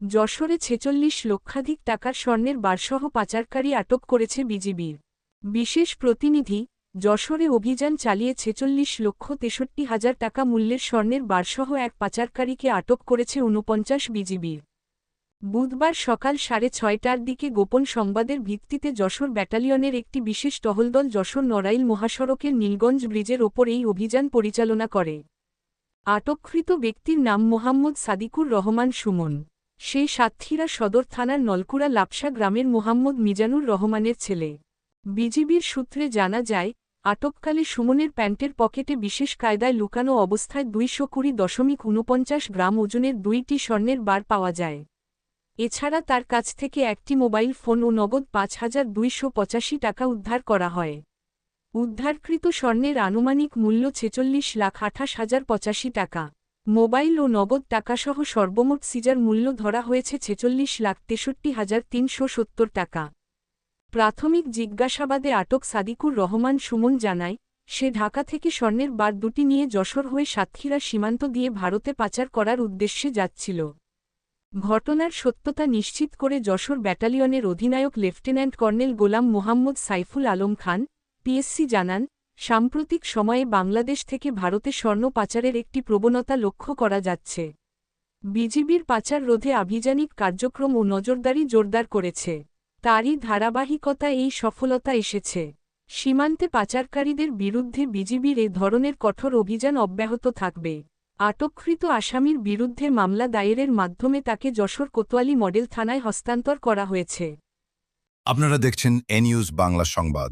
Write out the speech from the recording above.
যশোরে ৪৬ লক্ষাধিক টাকার স্বর্ণের বারসহ পাচারকারী আটক করেছে বিজিবির বিশেষ প্রতিনিধি। যশোরে অভিযান চালিয়ে ৪৬,৬৩,০০০ টাকা মূল্যের স্বর্ণের বারসহ এক পাচারকারীকে আটক করেছে ৪৯ বিজিবির। বুধবার সকাল 6:30টার দিকে গোপন সংবাদের ভিত্তিতে যশোর ব্যাটালিয়নের একটি বিশেষ টহলদল যশোর নড়াইল মহাসড়কের নীলগঞ্জ ব্রিজের ওপর এই অভিযান পরিচালনা করে। আটককৃত ব্যক্তির নাম মোহাম্মদ সাদিকুর রহমান সুমন। সে সাতক্ষীরা সদর থানার নলকুড়া লাপসা গ্রামের মোহাম্মদ মিজানুর রহমানের ছেলে। বিজিবির সূত্রে জানা যায়, আটককালে সুমনের প্যান্টের পকেটে বিশেষ কায়দায় লুকানো অবস্থায় ২২০.৪৯ গ্রাম ওজনের ২টি স্বর্ণের বার পাওয়া যায়। এছাড়া তার কাছ থেকে একটি মোবাইল ফোন ও নগদ ৫,২৮৫ টাকা উদ্ধার করা হয়। উদ্ধারকৃত স্বর্ণের আনুমানিক মূল্য ৪৬,২৮,০৮৫ টাকা। মোবাইল ও নগদ টাকাসহ সর্বমোট সিজার মূল্য ধরা হয়েছে ৪৬,৬৩,৩৭০ টাকা। প্রাথমিক জিজ্ঞাসাবাদে আটক সাদিকুর রহমান সুমন জানায়, সে ঢাকা থেকে স্বর্ণের বার দুটি নিয়ে যশোর হয়ে সাতক্ষীরা সীমান্ত দিয়ে ভারতে পাচার করার উদ্দেশ্যে যাচ্ছিল। ঘটনার সত্যতা নিশ্চিত করে যশোর ব্যাটালিয়নের অধিনায়ক লেফটেন্যান্ট কর্নেল গোলাম মোহাম্মদ সাইফুল আলম খান, পিএসসি জানান, সাম্প্রতিক সময়ে বাংলাদেশ থেকে ভারতে স্বর্ণ পাচারের একটি প্রবণতা লক্ষ্য করা যাচ্ছে। বিজিবির পাচার রোধে আভিযানিক কার্যক্রম ও নজরদারি জোরদার করেছে। তারই ধারাবাহিকতায় এই সফলতা এসেছে। সীমান্তে পাচারকারীদের বিরুদ্ধে বিজিবির এ ধরনের কঠোর অভিযান অব্যাহত থাকবে। আটককৃত আসামির বিরুদ্ধে মামলা দায়েরের মাধ্যমে তাকে যশোর কোতোয়ালি মডেল থানায় হস্তান্তর করা হয়েছে। আপনারা দেখছেন এ নিউজ বাংলা সংবাদ।